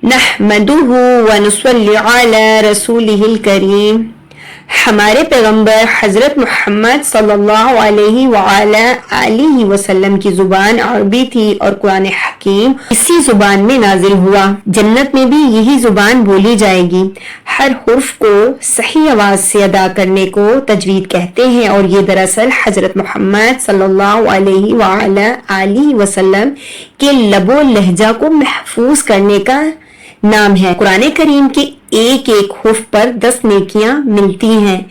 नहमदुहु व नुसल्ली अला रसूलिहिल करीम। हमारे पैगंबर हज़रत मोहम्मद सल्लल्लाहु अलैहि व अला आलिहि वसल्लम की जुबान अरबी थी और कुरान हकीम इसी जुबान में नाजिल हुआ। जन्नत में भी यही जुबान बोली जाएगी। हर हुर्फ को सही आवाज से अदा करने को तजवीद कहते हैं और ये दरअसल हजरत मोहम्मद सल्लल्लाहु अलैहि व अला आलिहि वसल्लम के लबो लहजा को महफूज करने का नाम है। कुरान करीम के एक एक हुर्फ पर 10 नेकियां मिलती हैं।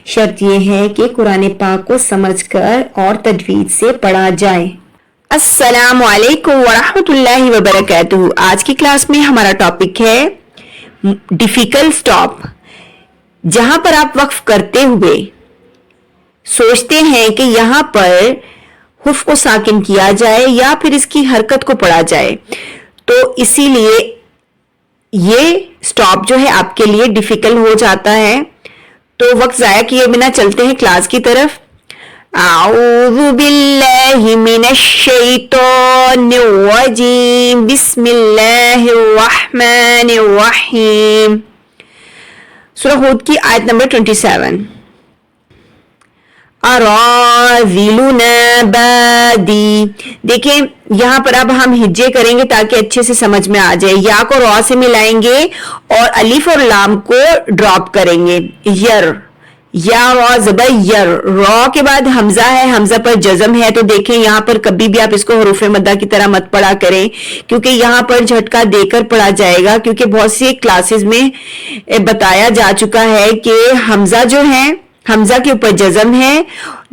शर्त यह है कि कुरान पाक को समझकर और तजवीद से पढ़ा जाए। अस्सलामु अलैकुम व रहमतुल्लाहि व बरकातुहू। आज की क्लास में हमारा टॉपिक है डिफिकल्ट स्टॉप। जहां पर आप वक्फ करते हुए सोचते हैं कि यहां पर हुर्फ को साकिन किया जाए या फिर इसकी हरकत को पढ़ा जाए, तो इसीलिए ये स्टॉप जो है आपके लिए डिफिकल्ट हो जाता है। तो वक्त जाया किए बिना चलते हैं क्लास की तरफ। आऊज़ु बिल्लाहि मिनश शैतानिर रजीम, बिस्मिल्लाहिर रहमानिर रहीम। सूरह हूद की आयत नंबर 27। अराज़िलुना बादी। देखें यहाँ पर अब हम हिज्जे करेंगे ताकि अच्छे से समझ में आ जाए। या को रॉ से मिलाएंगे और अलिफ और लाम को ड्रॉप करेंगे। यर, या रॉ ज़बर यर। रॉ के बाद हमजा है, हमजा पर जज़म है। तो देखें यहाँ पर कभी भी आप इसको हुरूफ मद्दा की तरह मत पढ़ा करें, क्योंकि यहाँ पर झटका देकर पढ़ा जाएगा। क्योंकि बहुत सी क्लासेस में बताया जा चुका है कि हमजा जो है, हमजा के ऊपर जज़म है।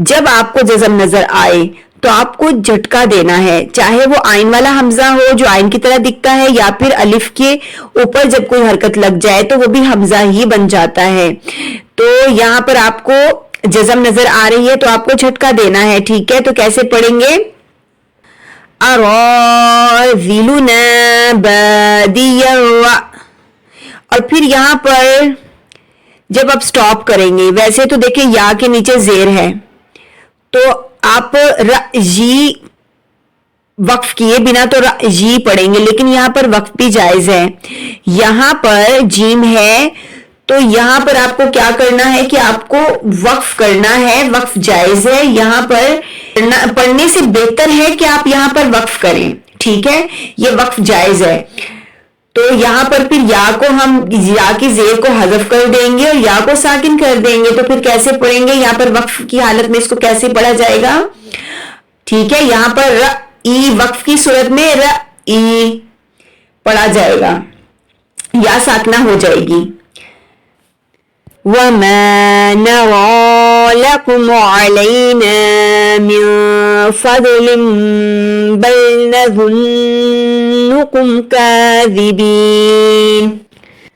जब आपको जज़म नजर आए तो आपको झटका देना है, चाहे वो आइन वाला हमजा हो जो आइन की तरह दिखता है, या फिर अलिफ के ऊपर जब कोई हरकत लग जाए तो वो भी हमजा ही बन जाता है। तो यहाँ पर आपको जज़म नजर आ रही है तो आपको झटका देना है। ठीक है, तो कैसे पढ़ेंगे? अराज़िलुना बादिया। और फिर यहाँ पर जब आप स्टॉप करेंगे, वैसे तो देखिए या के नीचे जेर है, तो आप जी वक्फ किए बिना तो जी पढ़ेंगे, लेकिन यहाँ पर वक्फ भी जायज है। यहाँ पर जीम है तो यहाँ पर आपको क्या करना है कि आपको वक्फ करना है। वक्फ जायज है। यहाँ पर पढ़ने से बेहतर है कि आप यहाँ पर वक्फ करें। ठीक है, ये वक्फ जायज है। तो यहाँ पर फिर या को हम या की जेर को हज़फ कर देंगे और या को साकिन कर देंगे। तो फिर कैसे पढ़ेंगे? यहाँ पर वक्फ की हालत में इसको कैसे पढ़ा जाएगा? ठीक है, यहाँ पर र ई वक्फ की सूरत में र ई पढ़ा जाएगा, या साकना हो जाएगी। वमा नरा लकुम अलैना मिन फज़लिन बल नज़ुन्नुकुम काज़िबीन।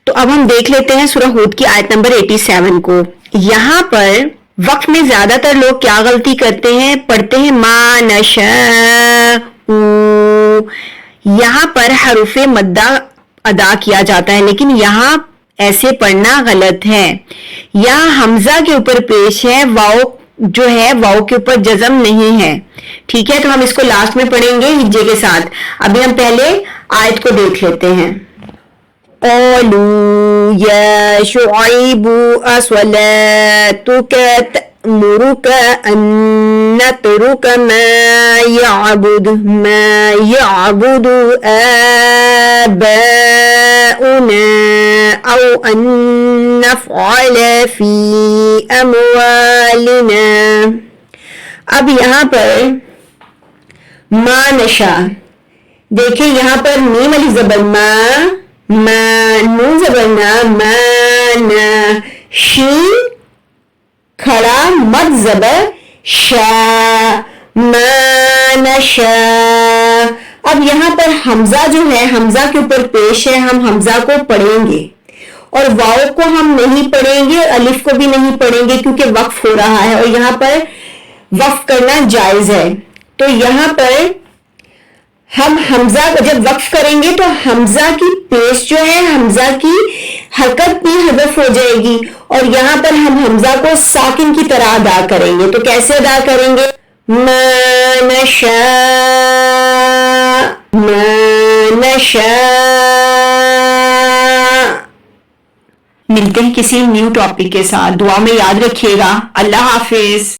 तो अब हम देख लेते हैं सूरह हूद की आयत नंबर 87 को। यहाँ पर वक्फ में ज्यादातर लोग क्या गलती करते हैं? पढ़ते हैं मा नशाउ। यहाँ पर हरूफे मद्दा अदा किया जाता है, लेकिन यहाँ ऐसे पढ़ना गलत है। यहाँ हमजा के ऊपर पेश है, वाओ जो है वाओ के ऊपर जज़म नहीं है। ठीक है, तो हम इसको लास्ट में पढ़ेंगे हिज्जे के साथ। अभी हम पहले आयत को देख लेते हैं। क़ालू या शुआइबु अस्वलातुका तअमुरुका अन नतरुका मा यअबुदु आबाउना औ अन नफ़अल फी अमवालिना। अब यहाँ पर मा नशा, देखिए यहाँ पर मीम अली ज़बर मा, नून ज़बर ना, माना, शीन खड़ा मद ज़बर शा, मानशा। अब यहाँ पर हमजा जो है, हमजा के ऊपर पेश है, हम हमजा को पढ़ेंगे और वाव को हम नहीं पढ़ेंगे, अलिफ को भी नहीं पढ़ेंगे, क्योंकि वक्फ हो रहा है और यहाँ पर वक्फ करना जायज है। तो यहाँ पर हम हमजा जब वक्फ करेंगे तो हमजा की पेश जो है, हमजा की हरकत भी हज़फ हो जाएगी और यहाँ पर हम हमजा को साकिन की तरह अदा करेंगे। तो कैसे अदा करेंगे? मानशा, मानशा। ملتے ہیں کسی نیو ٹاپک کے ساتھ. دعا میں یاد رکھیے گا. اللہ حافظ.